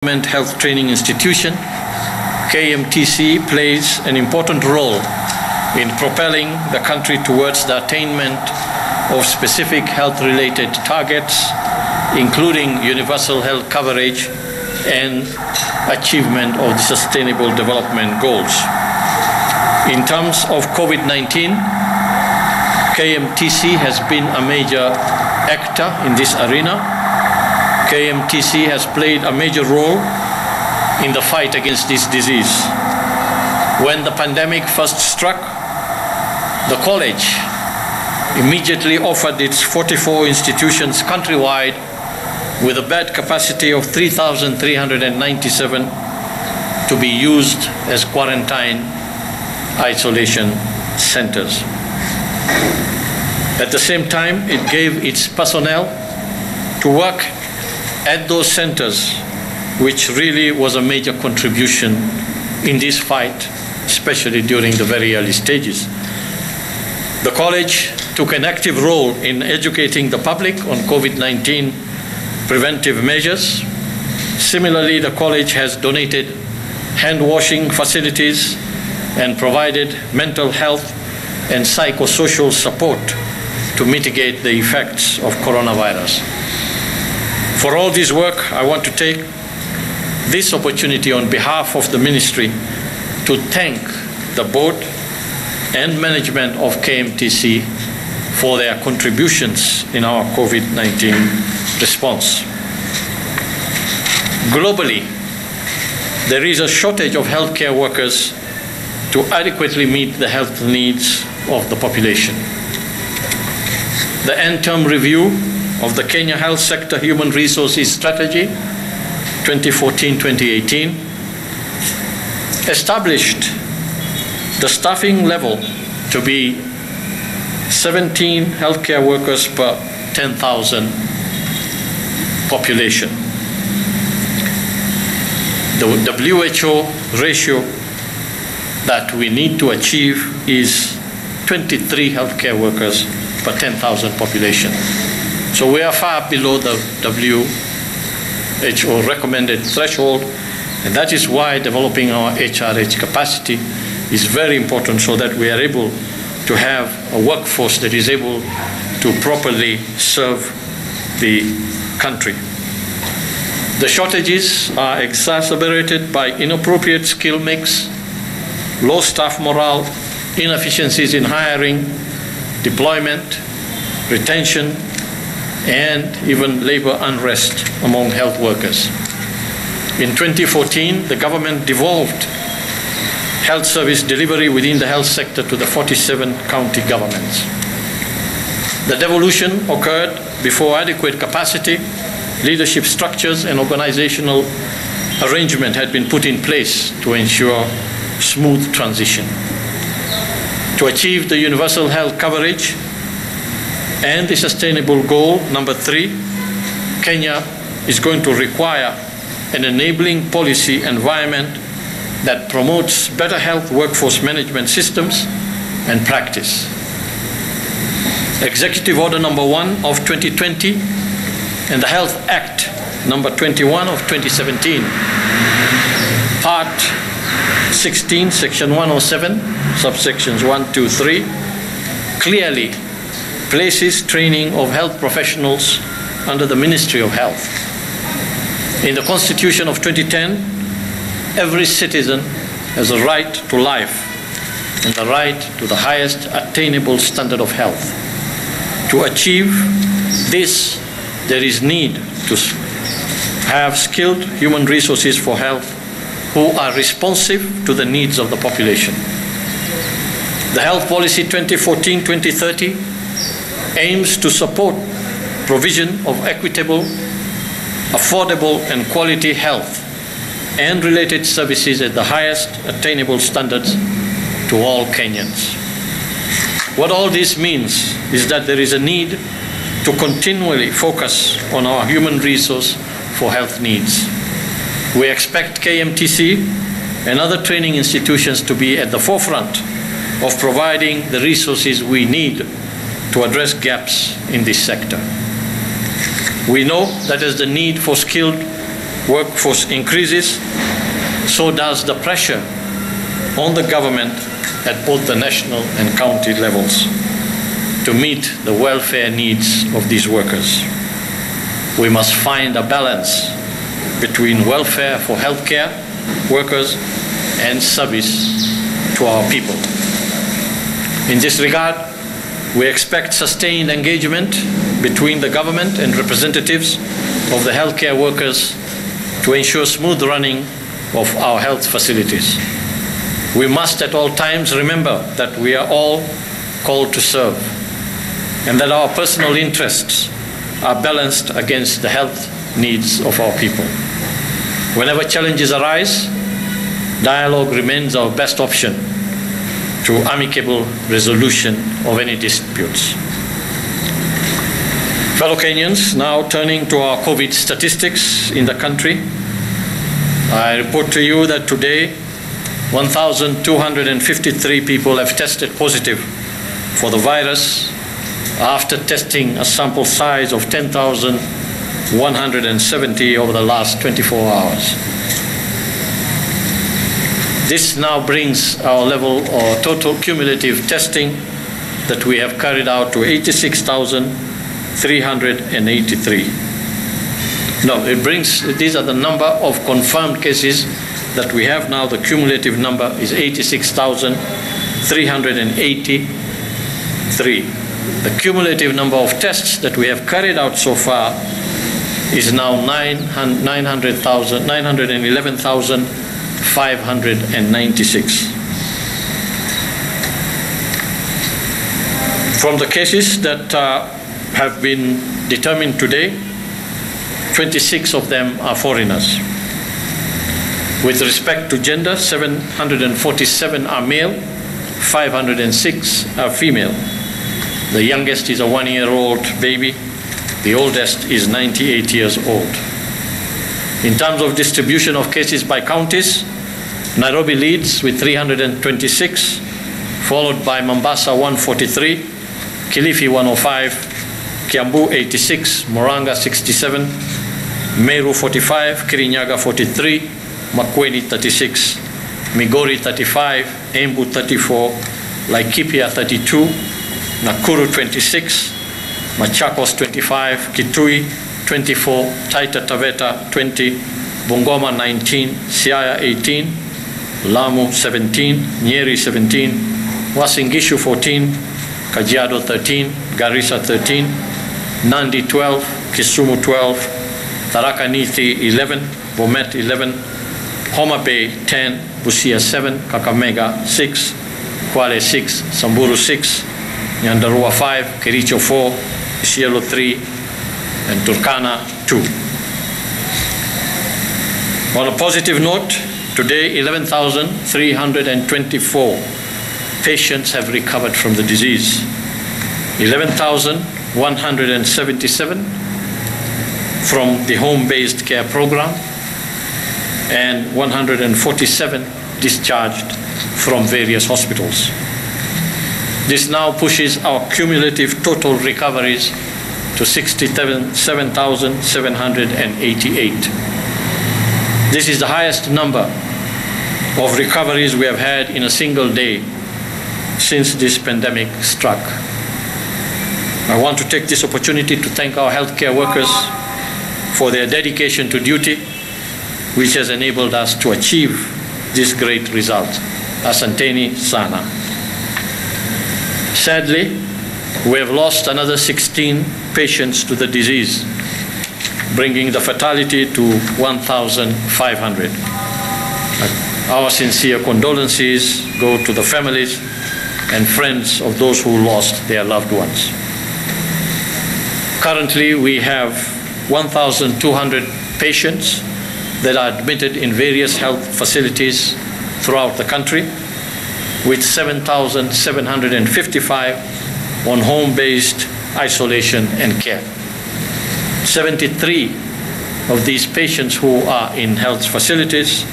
Health Training Institution, KMTC plays an important role in propelling the country towards the attainment of specific health-related targets, including universal health coverage and achievement of the Sustainable Development Goals. In terms of COVID-19, KMTC has been a major actor in this arena. KMTC has played a major role in the fight against this disease. When the pandemic first struck, the college immediately offered its 44 institutions countrywide with a bed capacity of 3,397 to be used as quarantine isolation centers. At the same time, it gave its personnel to work at those centers, which really was a major contribution in this fight, especially during the very early stages. The college took an active role in educating the public on COVID-19 preventive measures. Similarly, the college has donated hand-washing facilities and provided mental health and psychosocial support to mitigate the effects of coronavirus. For all this work, I want to take this opportunity on behalf of the Ministry to thank the board and management of KMTC for their contributions in our COVID-19 response. Globally, there is a shortage of healthcare workers to adequately meet the health needs of the population. The end-term review of the Kenya Health Sector Human Resources Strategy 2014-2018 established the staffing level to be 17 healthcare workers per 10,000 population. The WHO ratio that we need to achieve is 23 healthcare workers per 10,000 population. So we are far below the WHO recommended threshold, and that is why developing our HRH capacity is very important, so that we are able to have a workforce that is able to properly serve the country. The shortages are exacerbated by inappropriate skill mix, low staff morale, inefficiencies in hiring, deployment, retention, and even labor unrest among health workers. In 2014, the government devolved health service delivery within the health sector to the 47 county governments. The devolution occurred before adequate capacity, leadership structures, and organizational arrangement had been put in place to ensure smooth transition. To achieve the universal health coverage and the sustainable goal number 3, Kenya is going to require an enabling policy environment that promotes better health workforce management systems and practice. Executive Order number 1 of 2020 and the Health Act number 21 of 2017, Part 16, Section 107, subsections 1, 2, 3, clearly places training of health professionals under the Ministry of Health. In the Constitution of 2010, every citizen has a right to life and the right to the highest attainable standard of health. To achieve this, there is need to have skilled human resources for health who are responsive to the needs of the population. The Health Policy 2014-2030 aims to support provision of equitable, affordable, and quality health and related services at the highest attainable standards to all Kenyans. What all this means is that there is a need to continually focus on our human resource for health needs. We expect KMTC and other training institutions to be at the forefront of providing the resources we need to address gaps in this sector. We know that as the need for skilled workforce increases, so does the pressure on the government at both the national and county levels to meet the welfare needs of these workers. We must find a balance between welfare for healthcare workers and service to our people. In this regard, we expect sustained engagement between the government and representatives of the healthcare workers to ensure smooth running of our health facilities. We must at all times remember that we are all called to serve and that our personal interests are balanced against the health needs of our people. Whenever challenges arise, dialogue remains our best option to amicable resolution of any disputes. Fellow Kenyans, now turning to our COVID statistics in the country, I report to you that today 1,253 people have tested positive for the virus after testing a sample size of 10,170 over the last 24 hours. This now brings our level or total cumulative testing that we have carried out to 86,383. No, these are the number of confirmed cases that we have now. The cumulative number is 86,383. The cumulative number of tests that we have carried out so far is now 911,596. From the cases that have been determined today, 26 of them are foreigners. With respect to gender, 747 are male, 506 are female. The youngest is a 1-year-old baby. The oldest is 98 years old. In terms of distribution of cases by counties, Nairobi leads with 326, followed by Mombasa 143, Kilifi 105, Kiambu 86, Murang'a 67, Meru 45, Kirinyaga 43, Makueni 36, Migori 35, Embu 34, Laikipia 32, Nakuru 26, Machakos 25, Kitui 24, Taita Taveta 20, Bungoma 19, Siaya 18, Lamu 17, Nyeri 17, Uasin Gishu 14, Kajiado 13, Garissa 13, Nandi 12, Kisumu 12, Tharaka Nithi 11, Bomet 11, Homa Bay 10, Busia 7, Kakamega 6, Kwale 6, Samburu 6, Nyandarua 5, Kericho 4, Isiolo 3, and Turkana 2. On a positive note, today 11,324 patients have recovered from the disease. 11,177 from the home-based care program and 147 discharged from various hospitals. This now pushes our cumulative total recoveries to 67,788. This is the highest number of recoveries we have had in a single day since this pandemic struck. I want to take this opportunity to thank our healthcare workers for their dedication to duty, which has enabled us to achieve this great result. Asanteni sana. Sadly, we have lost another 16 patients to the disease, bringing the fatality to 1,500. Our sincere condolences go to the families and friends of those who lost their loved ones. Currently, we have 1,200 patients that are admitted in various health facilities throughout the country, with 7,755 on home-based isolation and care. 73 of these patients who are in health facilities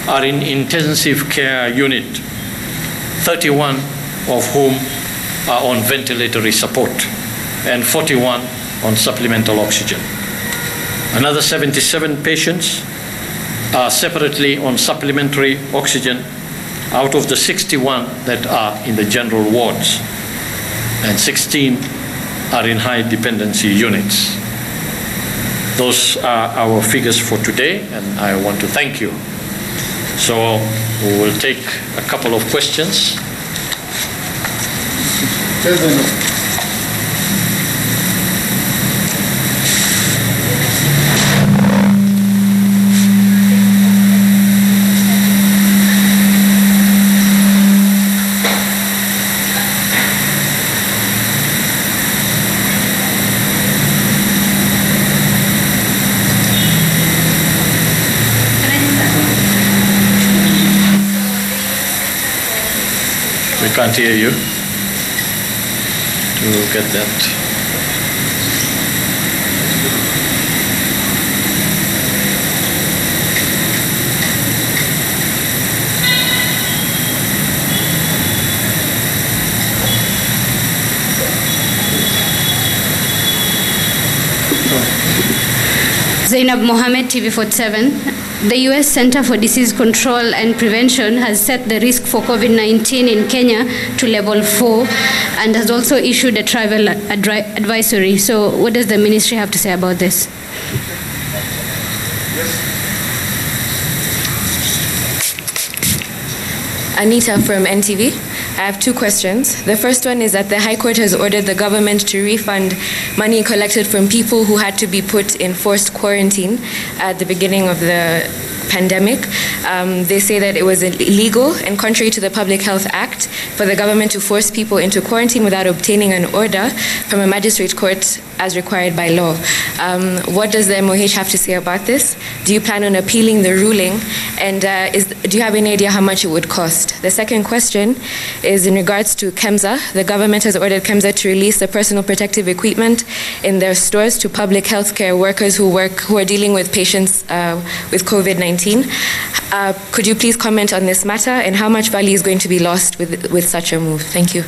are in intensive care unit, 31 of whom are on ventilatory support and 41 on supplemental oxygen. Another 77 patients are separately on supplementary oxygen out of the 61 that are in the general wards, and 16 are in high dependency units. Those are our figures for today, and I want to thank you. So we will take a couple of questions. We can't hear you. To get that. Zainab Mohammed, TV47. The U.S. Center for Disease Control and Prevention has set the risk for COVID-19 in Kenya to level 4 and has also issued a travel advisory. So what does the ministry have to say about this? Anita from NTV. I have two questions. The first one is that the High Court has ordered the government to refund money collected from people who had to be put in forced quarantine at the beginning of the pandemic. They say that it was illegal and contrary to the Public Health Act for the government to force people into quarantine without obtaining an order from a magistrate court as required by law. What does the MOH have to say about this? Do you plan on appealing the ruling? And do you have any idea how much it would cost? The second question is in regards to KEMSA. The government has ordered KEMSA to release the personal protective equipment in their stores to public healthcare workers who are dealing with patients with COVID-19. Could you please comment on this matter and how much value is going to be lost with such a move? Thank you.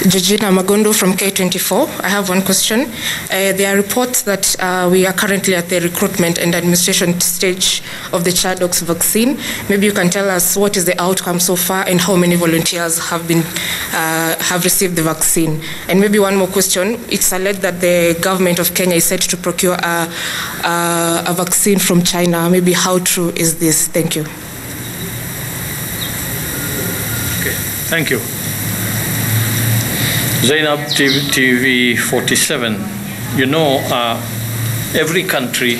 Georgina Magondo from K24. I have one question. There are reports that we are currently at the recruitment and administration stage of the CHAdOx vaccine. Maybe you can tell us what is the outcome so far and how many volunteers have received the vaccine. And maybe one more question. It's alleged that the government of Kenya is set to procure a vaccine from China. Maybe how true is this? Thank you. Okay, thank you. Zainab, TV47. You know, every country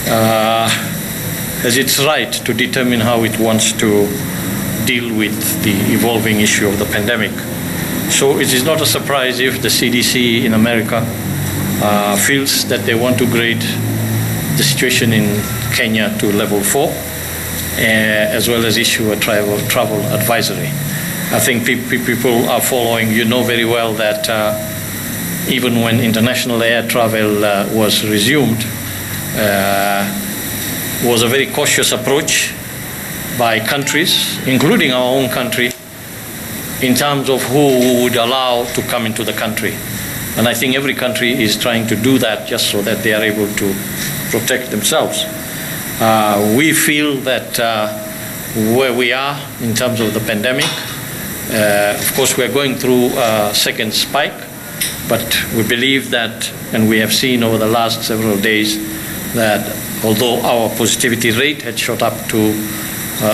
has its right to determine how it wants to deal with the evolving issue of the pandemic. So it is not a surprise if the CDC in America feels that they want to grade the situation in Kenya to level 4, as well as issue a travel advisory. I think people are following. You know very well that even when international air travel was resumed, was a very cautious approach by countries, including our own country, in terms of who would allow to come into the country. And I think every country is trying to do that just so that they are able to protect themselves. We feel that where we are in terms of the pandemic, of course, we are going through a second spike, but we believe that, and we have seen over the last several days, that although our positivity rate had shot up to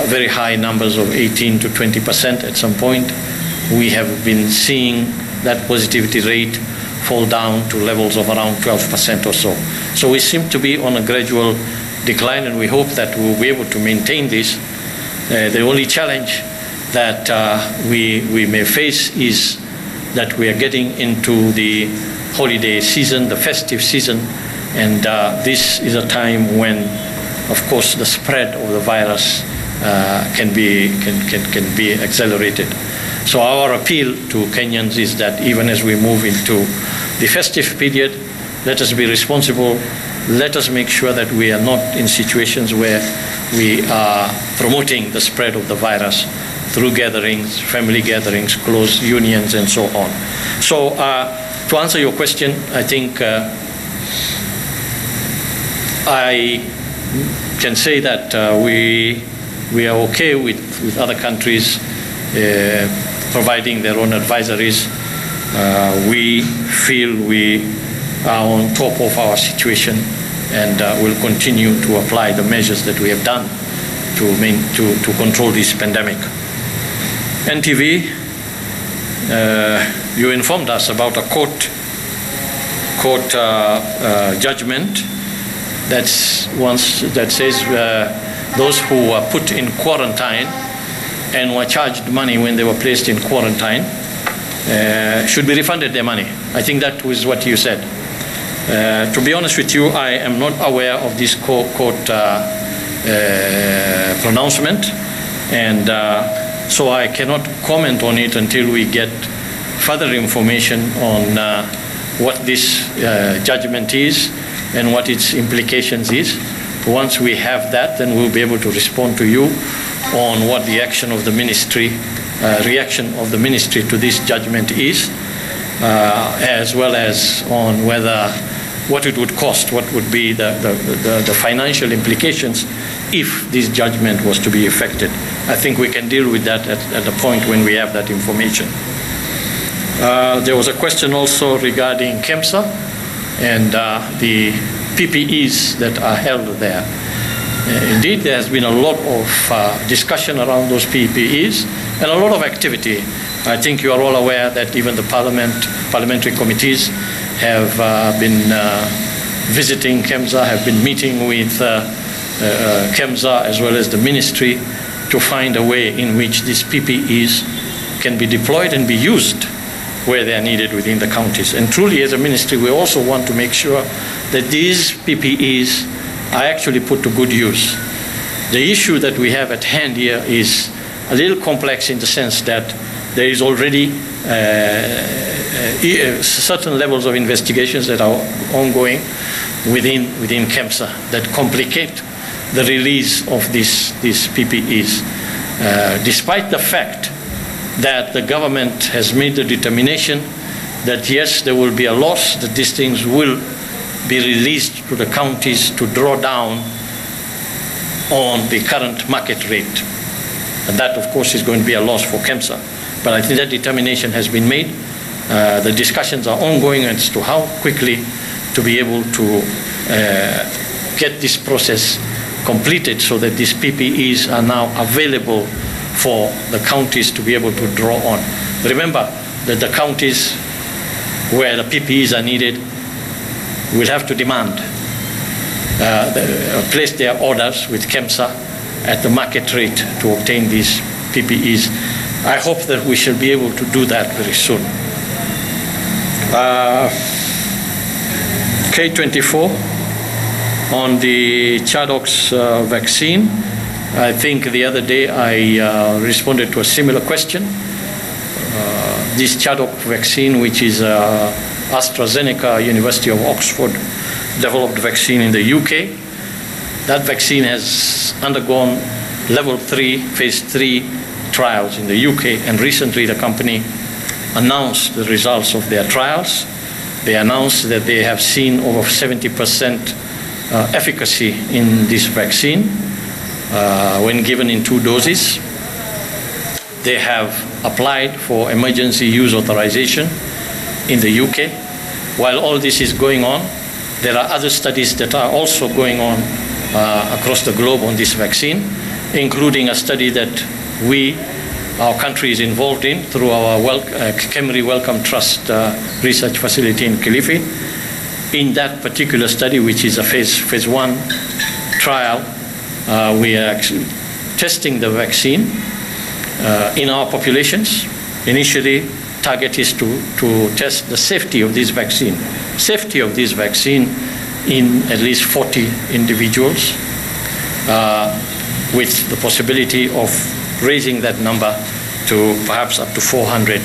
very high numbers of 18 to 20% at some point, we have been seeing that positivity rate fall down to levels of around 12% or so. So we seem to be on a gradual decline, and we hope that we'll be able to maintain this. The only challenge that we may face is that we are getting into the holiday season, the festive season, and this is a time when, of course, the spread of the virus can be accelerated. So our appeal to Kenyans is that even as we move into the festive period, let us be responsible. Let us make sure that we are not in situations where we are promoting the spread of the virus through gatherings, family gatherings, close unions, and so on. So to answer your question, I think I can say that we are okay with other countries providing their own advisories. We feel we are on top of our situation and will continue to apply the measures that we have done to control this pandemic. NTV, you informed us about a court judgment that says those who were put in quarantine and were charged money when they were placed in quarantine should be refunded their money. I think that was what you said. To be honest with you, I am not aware of this court pronouncement, and so I cannot comment on it until we get further information on what this judgment is and what its implications is. Once we have that, then we'll be able to respond to you on what the action of the ministry, reaction of the ministry to this judgment is, as well as on what it would cost, what would be the financial implications if this judgment was to be effected. I think we can deal with that at the point when we have that information. There was a question also regarding KEMSA and the PPEs that are held there. Indeed, there has been a lot of discussion around those PPEs and a lot of activity. I think you are all aware that even the parliamentary committees have been visiting KEMSA, have been meeting with KEMSA as well as the ministry to find a way in which these PPEs can be deployed and be used where they are needed within the counties. And truly, as a ministry, we also want to make sure that these PPEs are actually put to good use. The issue that we have at hand here is a little complex in the sense that there is already certain levels of investigations that are ongoing within KEMSA that complicate the release of these PPEs. Despite the fact that the government has made the determination that yes, there will be a loss, that these things will be released to the counties to draw down on the current market rate. And that, of course, is going to be a loss for KEMSA. But I think that determination has been made. The discussions are ongoing as to how quickly to be able to get this process completed so that these PPEs are now available for the counties to be able to draw on. Remember that the counties where the PPEs are needed will have to demand, place their orders with KEMSA at the market rate to obtain these PPEs. I hope that we shall be able to do that very soon. K24, on the Chadox vaccine, I think the other day I responded to a similar question. This Chadox vaccine, which is AstraZeneca, University of Oxford developed vaccine in the UK, that vaccine has undergone level 3, phase 3 trials in the UK, and recently the company announced the results of their trials. They announced that they have seen over 70% efficacy in this vaccine when given in 2 doses. They have applied for emergency use authorization in the UK. While all this is going on, there are other studies that are also going on across the globe on this vaccine, including a study that our country is involved in through our Kemri Wellcome Trust research facility in Kilifi. In that particular study, which is a phase 1 trial, we are actually testing the vaccine in our populations. Initially, target is to test the safety of this vaccine. Safety of this vaccine in at least 40 individuals, with the possibility of raising that number to perhaps up to 400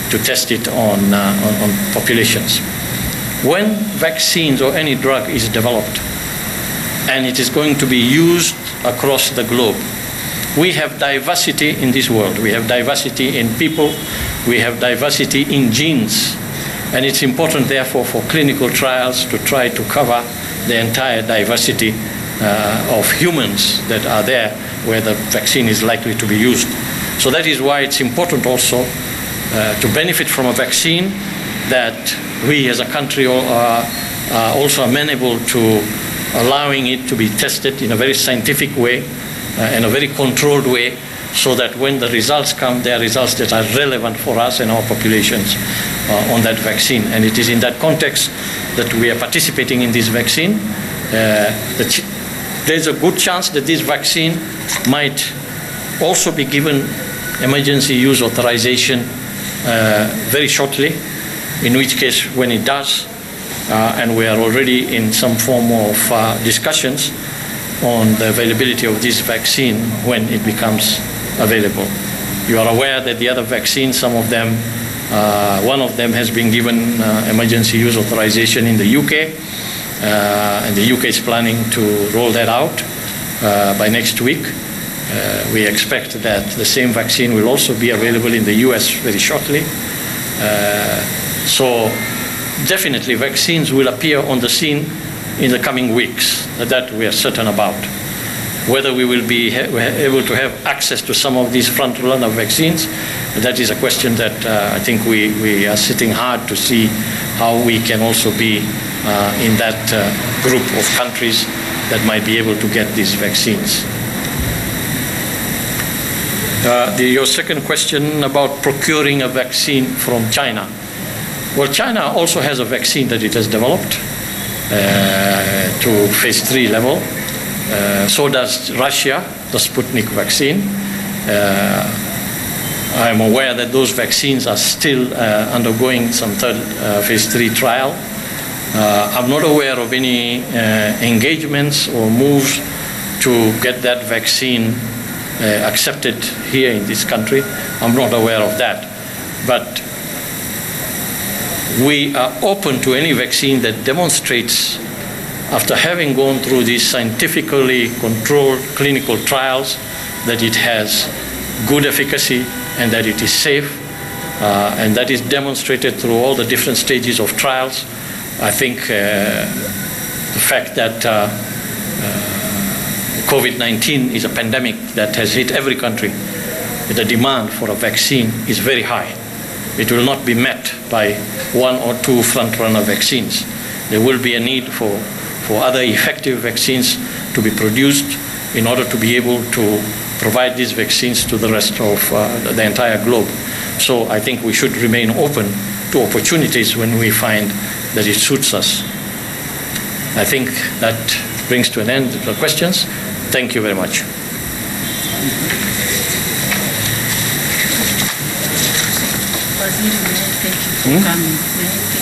to test it on populations. When vaccines or any drug is developed and it is going to be used across the globe, we have diversity in this world. We have diversity in people. We have diversity in genes. And it's important, therefore, for clinical trials to try to cover the entire diversity of humans that are there where the vaccine is likely to be used. So that is why it's important also to benefit from a vaccine that we as a country are also amenable to allowing it to be tested in a very scientific way, in a very controlled way, so that when the results come, they are results that are relevant for us and our populations on that vaccine. And it is in that context that we are participating in this vaccine. There's a good chance that this vaccine might also be given emergency use authorization very shortly, in which case when it does, and we are already in some form of discussions on the availability of this vaccine when it becomes available. You are aware that the other vaccines, some of them, one of them has been given emergency use authorization in the UK, and the UK is planning to roll that out by next week. We expect that the same vaccine will also be available in the US very shortly. So definitely vaccines will appear on the scene in the coming weeks, that we are certain about. Whether we will be able to have access to some of these front-runner vaccines, that is a question that I think we are sitting hard to see how we can also be in that group of countries that might be able to get these vaccines. Your second question about procuring a vaccine from China. Well, China also has a vaccine that it has developed to phase 3 level. So does Russia, the Sputnik vaccine. I'm aware that those vaccines are still undergoing some phase 3 trial. I'm not aware of any engagements or moves to get that vaccine accepted here in this country. I'm not aware of that. But we are open to any vaccine that demonstrates, after having gone through these scientifically controlled clinical trials, that it has good efficacy and that it is safe, and that is demonstrated through all the different stages of trials. I think the fact that COVID-19 is a pandemic that has hit every country, the demand for a vaccine is very high. It will not be met by one or two front-runner vaccines. There will be a need for other effective vaccines to be produced in order to be able to provide these vaccines to the rest of the entire globe. So I think we should remain open to opportunities when we find that it suits us. I think that brings to an end the questions. Thank you very much. Thank you for coming.